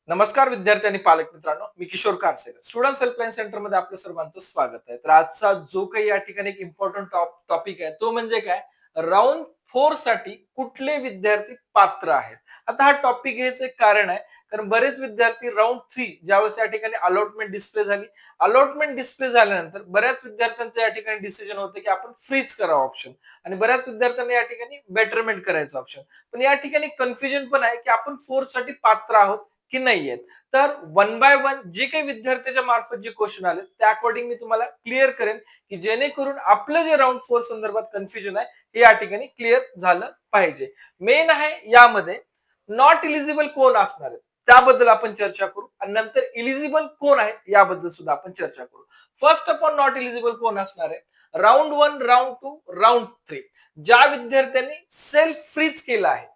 नमस्कार विद्यार्थी आणि पालक मित्रांनो, मी किशोर कारसेकर स्टुडंट हेल्पलाईन सेंटर मध्ये आपलं सर्वांचं स्वागत आहे. तर आजचा जो काही या ठिकाणी एक इम्पॉर्टंट टॉपिक आहे तो म्हणजे काय, राऊंड 4 साठी कुठले विद्यार्थी पात्र आहेत. आता हा टॉपिक घ्यायचं एक कारण आहे, कारण बरेच विद्यार्थी राऊंड 3 ज्यावेळेस या ठिकाणी अलॉटमेंट डिस्प्ले झाली, अलॉटमेंट डिस्प्ले झाल्यानंतर बऱ्याच विद्यार्थ्यांचं या ठिकाणी डिसिजन होतं की आपण फ्रीज करावं ऑप्शन, आणि बऱ्याच विद्यार्थ्यांना या ठिकाणी बेटरमेंट करायचं ऑप्शन. पण या ठिकाणी कन्फ्युजन पण आहे की आपण 4 साठी पात्र आहोत की नाहीयेत. तर वन बाय वन जे काही विद्यार्थ्याच्या मार्फत जे क्वेश्चन आले त्या अकॉर्डिंग मी तुम्हाला क्लिअर करेन, की जेणेकरून आपलं जे राऊंड 4 संदर्भात कन्फ्युजन आहे हे या ठिकाणी क्लिअर झालं पाहिजे. मेन आहे यामध्ये नॉट इलिजिबल कोण असणार आहे त्याबद्दल आपण चर्चा करू, आणि नंतर इलिजिबल कोण आहे याबद्दल सुद्धा आपण चर्चा करू. First of all not eligible कोण असणार आहे, राऊंड 1, राऊंड 2, राऊंड 3 ज्या विद्यार्थ्यांनी सेल्फ फ्रीज केला आहे.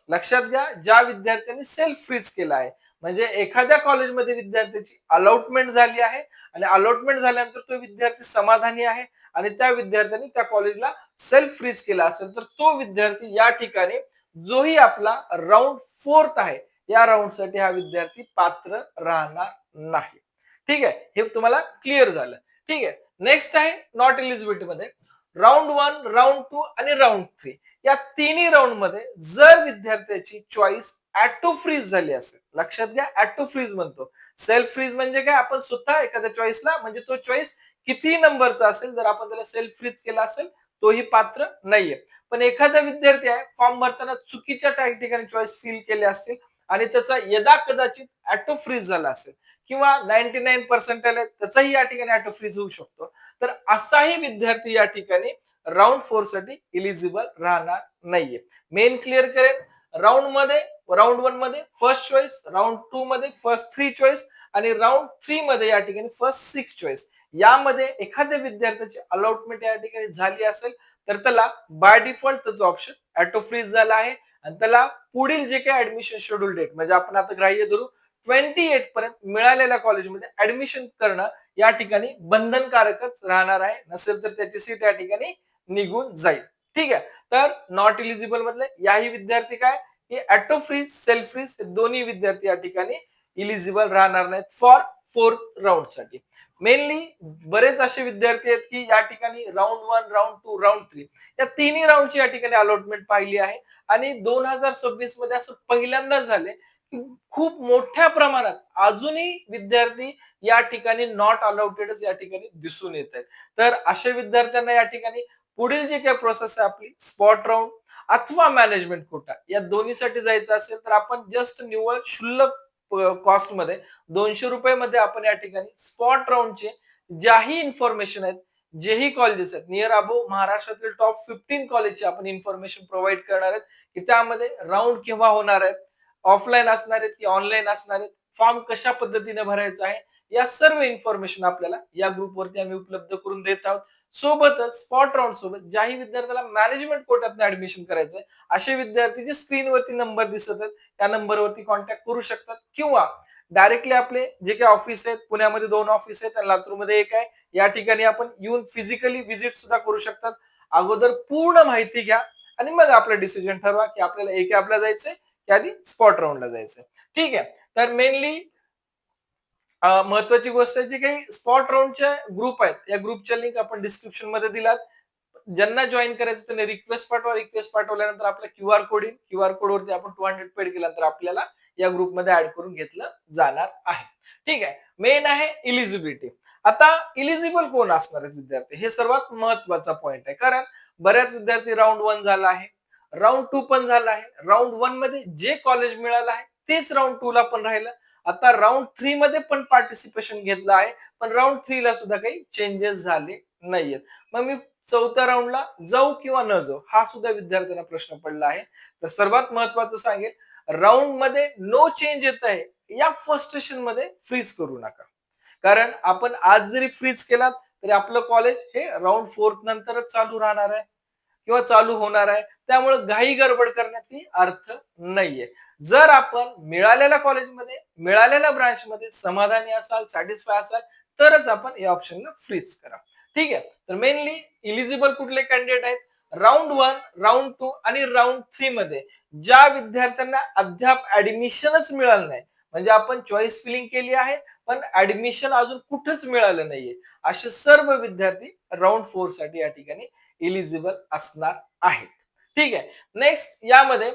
लक्षात घ्या, ज्या विद्यार्थ्यांनी सेल्फ फ्रीज केला आहे, म्हणजे एखाद्या कॉलेजमध्ये विद्यार्थ्याची अलॉटमेंट झाली आहे आणि अलॉटमेंट झाल्यानंतर तो विद्यार्थी समाधानी आहे आणि त्या विद्यार्थ्यांनी त्या कॉलेजला सेल्फ फ्रीज केला असेल तर तो विद्यार्थी या ठिकाणी जोही आपला राऊंड 4 आहे या राऊंड साठी हा विद्यार्थी पात्र राहणार नाही. ठीक आहे, हे तुम्हाला क्लिअर झालं. ठीक आहे, नेक्स्ट आहे नॉट एलिजिबिलिटी मध्ये राऊंड 1, राऊंड 2 आणि राऊंड 3 या तिन्ही राऊंड मध्ये जर विद्यार्थ्याची चॉईस ऑटो फ्रीज झाली असेल. लक्षात घ्या, ऑटो फ्रीज म्हणतो. सेल्फ फ्रीज म्हणजे काय, आपण स्वतः एखाद्या चॉईसला, म्हणजे तो चॉईस किती नंबरचा असेल, जर आपण त्याला सेल्फ फ्रीज केला असेल तोही पात्र नाहीये. पण एखादा विद्यार्थी आहे फॉर्म भरताना चुकीच्या ठिकाणी चॉईस फिल केले असतील आणि त्याचा यदा कदाचित ऑटो फ्रीज झाला असेल किंवा 99% आहे त्याचाही या ठिकाणी ऑटो फ्रीज होऊ शकतो, तर असाही विद्यार्थी या ठिकाणी राऊंड 4 साठी इलिजिबल राहणार नाहीये. मेन क्लिअर करेन, राऊंड 1 मध्ये फर्स्ट चॉईस, राऊंड 2 मध्ये फर्स्ट 3 चॉईस आणि राऊंड 3 मध्ये या ठिकाणी फर्स्ट 6 चॉईस. यामध्ये एखाद्या विद्यार्थ्याची अलॉटमेंट या ठिकाणी झाली असेल तर त्याला बाय डिफॉल्ट त्याचा ऑप्शन ऑटो फ्रीज झाला आहे आणि त्याला पुढील जे काही ऍडमिशन शेड्यूल डेट, म्हणजे आपण आता ग्राह्य धरू 28 पर्यंत मिळालेल्या कॉलेजमध्ये ऍडमिशन करणं या ठिकाणी बंधनकारकच राहणार आहे. नसेल तर त्याची सीट या ठिकाणी निघून जाईल. ठीक आहे, तर नॉट इलिजिबल मधले याही विद्यार्थी काय, हे ऑटो फ्रीज, सेल्फ फ्रीज हे दोन्ही विद्यार्थी या ठिकाणी इलिजिबल राहणार नाहीत फॉर 4th राऊंड साठी. मेनली बरेच असे विद्यार्थी आहेत की या ठिकाणी राऊंड 1, राऊंड 2, राऊंड 3 या तिन्ही राऊंडची या ठिकाणी अलॉटमेंट पाहिली आहे आणि 2026 मध्ये असं पहिल्यांदाच झाले की खूप मोठ्या प्रमाणात अजूनही विद्यार्थी या ठिकाणी नॉट अलाउटेडच या ठिकाणी दिसून येत आहेत. तर अशा विद्यार्थ्यांना या ठिकाणी पुढील जे काही प्रोसेस आहे आपली स्पॉट राऊंड अथवा मॅनेजमेंट कोटा या दोन्हीसाठी जायचं असेल तर आपण जस्ट निव्वळ शुल्लक कॉस्ट मध्ये 200 रुपये मध्ये आपण या ठिकाणी स्पॉट राऊंडचे ज्याही इन्फॉर्मेशन आहेत, जेही कॉलेजेस आहेत नियर अबो महाराष्ट्रातील टॉप 15 कॉलेजचे आपण इन्फॉर्मेशन प्रोव्हाइड करणार आहेत की त्यामध्ये राऊंड केव्हा होणार आहेत, ऑफलाईन असणार आहेत की ऑनलाईन असणार आहेत, फॉर्म कशा पद्धतीने भरायचा आहे, या सर्व इन्फॉर्मेशन आपल्याला या ग्रुपवरती आम्ही उपलब्ध करून देत आहोत. सोबतच स्पॉट राऊंड सोबत ज्याही विद्यार्थ्याला मॅनेजमेंट कोट्यातून ऍडमिशन करायचंय असे विद्यार्थी जे स्क्रीनवरती नंबर दिसत आहेत त्या नंबरवरती कॉन्टॅक्ट करू शकतात किंवा डायरेक्टली आपले जे काही ऑफिस आहेत, पुण्यामध्ये 2 ऑफिस आहेत आणि लातूरमध्ये एक आहे, या ठिकाणी आपण येऊन फिजिकली व्हिजिट सुद्धा करू शकतात. अगोदर पूर्ण माहिती घ्या आणि मग आपलं डिसिजन ठरवा की आपल्याला ए कॅबला जायचंय की आधी स्पॉट राऊंडला जायचंय. ठीक आहे, तर मेनली महत्वाची गोष्ट जी काही स्पॉट राऊंडचे ग्रुप आहेत या ग्रुपच्या लिंक आपण डिस्क्रिप्शन मध्ये दिलात. ज्यांना जॉईन करायचं त्यांनी रिक्वेस्ट पाठवा. रिक्वेस्ट पाठवल्यानंतर आपला क्यूआर कोड येईल. क्यूआर कोड वरती आपण 200 पेड केल्यानंतर आपल्याला या ग्रुपमध्ये ऍड करून घेतलं जाणार आहे. ठीक आहे, मेन आहे इलिजिबिलिटी. आता इलिजिबल कोण असणार आहेत विद्यार्थी, हे सर्वात महत्वाचा पॉइंट आहे. कारण बऱ्याच विद्यार्थी राऊंड 1 झाला आहे, राऊंड 2 पण झाला आहे, राऊंड 1 मध्ये जे कॉलेज मिळालं आहे तेच राऊंड 2 ला पण राहिलं. आता राऊंड 3 मध्ये पण पार्टिसिपेशन घेतलं आहे, पण राऊंड 3 ला सुद्धा काही चेंजेस झाले नाहीयेत. मग मी 4थ्या राऊंडला जाऊ किंवा न जाऊ हा सुद्धा विद्यार्थ्यांना प्रश्न पडला आहे. तर सर्वात महत्वाचं सांगेल, राऊंड मध्ये नो चेंज येत आहे या फ्रस्ट्रेशन मध्ये फ्रीज करू नका. कारण आपण आज जरी फ्रीज केलात तरी आपलं कॉलेज हे राऊंड 4 नंतरच चालू राहणार आहे किंवा चालू होणार आहे. त्यामुळे घाई गडबड करण्यात अर्थ नाहीये. जर आपण मिळालेल्या कॉलेजमध्ये, मिळालेल्या ब्रांचमध्ये समाधानी असाल, सॅटिस्फाय असाल तरच आपण या ऑप्शनला फ्रीज करा. ठीक आहे, तर मेनली इलिजिबल कुठले कॅन्डिडेट आहेत, राऊंड 1, राऊंड 2 आणि राऊंड 3 मध्ये ज्या विद्यार्थ्यांना अद्याप ऍडमिशनच मिळालं नाही, म्हणजे आपण चॉईस फिलिंग केली आहे, पण ऍडमिशन अजून कुठंच मिळालं नाहीये. असे सर्व विद्यार्थी राउंड 4 साठी या ठिकाणी इलिजिबल असणार आहेत. ठीक आहे. नेक्स्ट यामध्ये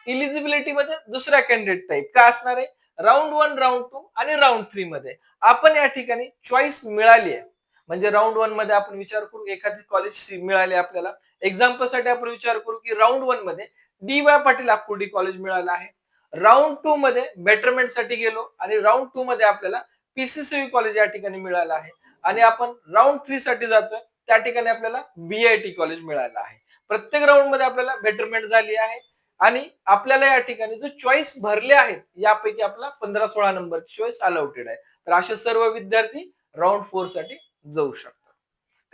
इलिजिबिलिटी मध्ये दुसऱ्या कॅन्डिडेट टाईप काय असणार आहे? राउंड 1, राउंड 2 आणि राउंड 3 मध्ये आपण या ठिकाणी चॉईस मिळाली आहे. म्हणजे राउंड 1 मध्ये आपण विचार करू एखादी कॉलेज मिळाली आपल्याला. एक्झाम्पल साठी आपण विचार करू की राउंड 1 मध्ये डी.वाय. पाटील आकुर्डी कॉलेज मिळालं आहे. राउंड 2 मध्ये बेटरमेंट साठी गेलो आणि राउंड 2 मध्ये आपल्याला पीसीसीबी कॉलेज या ठिकाणी मिळालं आहे. आणि आपण राउंड 3 साठी जातोय त्या ठिकाणी आपल्याला व्हीआयटी कॉलेज मिळालं आहे. प्रत्येक राउंड मध्ये आपल्याला बेटरमेंट झाली आहे आणि आपल्याला या ठिकाणी जो चॉईस भरले आहेत यापैकी आपला 15-16 नंबरची चॉईस अलाउटेड आहे. तर असे सर्व विद्यार्थी राउंड 4 साठी जाऊ शकतात.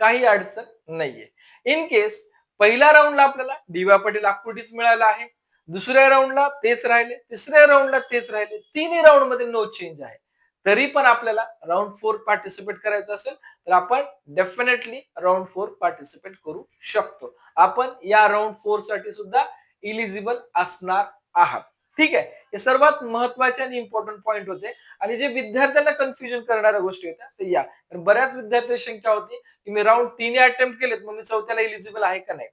काही अडचण नाहीये. इन केस पहिल्या राऊंडला आपल्याला डी.वाय. पाटील आकुर्डीच मिळालं आहे. दुसऱ्या राऊंडला तेच राहिले, तिसऱ्या राऊंडला तेच राहिले, तिन्ही राऊंड मध्ये नो चेंज आहे. तरी पण आपल्याला राऊंड 4 पार्टिसिपेट करायचं असेल तर आपण डेफिनेटली राऊंड 4 पार्टिसिपेट करू शकतो. आपण या राऊंड 4 साठी सुद्धा इलिजिबल असणार आहात. ठीक आहे. हे सर्वात महत्वाचे आणि इम्पॉर्टंट पॉइंट होते आणि जे विद्यार्थ्यांना कन्फ्युजन करणाऱ्या गोष्टी होत्या ते या. बऱ्याच विद्यार्थ्यांची शंका होती की मी राऊंड 3 अटेम्प्ट केलेत मग मी चौथ्याला इलिजिबल आहे का नाही.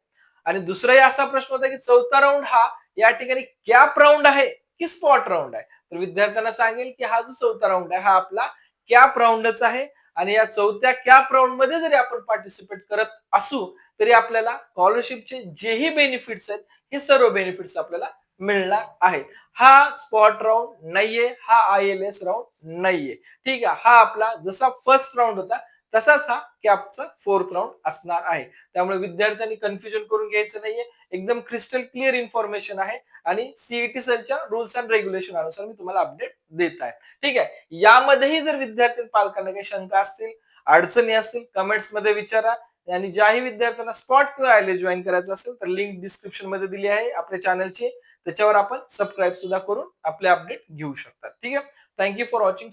आणि दुसराही असा प्रश्न होता की चौथा राऊंड हा या ठिकाणी कॅप राऊंड आहे की स्पॉट राऊंड आहे. तर विद्यार्थ्यांना सांगेल की हा जो चौथा राऊंड आहे हा आपला कॅप राऊंडच आहे आणि या चौथ्या कॅप राऊंड मध्ये जरी आपण पार्टिसिपेट करत असू तरी आपल्याला स्कॉलरशिपचे जेही बेनिफिट्स आहेत हे सर्व बेनिफिट्स आपल्याला मिळणार आहेत. हा स्पॉट राऊंड नाहीये, हा ILS राऊंड नाहीये. ठीक आहे. हा आपला जसा फर्स्ट राऊंड होता तसाच हा कॅपचा 4th राऊंड असणार आहे. त्यामुळे विद्यार्थ्यांनी कन्फ्युजन करून घ्यायचं नाहीये. एकदम क्रिस्टल क्लिअर इन्फॉर्मेशन आहे आणि सीईटी सेलच्या रूल्स अँड रेग्युलेशन अनुसार मी तुम्हाला अपडेट देत आहे. ठीक आहे. यामध्येही जर विद्यार्थी पालकांना काही शंका असतील, अडचणी असतील कमेंट्स मध्ये विचारा आणि ज्याही विद्यार्थ्यांना स्पॉट किंवा ILS जॉईन करायचं असेल तर लिंक डिस्क्रिप्शन मध्ये दिली आहे आपल्या चॅनलची. त्याच्यावर आपण सबस्क्राईब सुद्धा करून आपले अपडेट घेऊ शकता. ठीक आहे. Thank you for watching.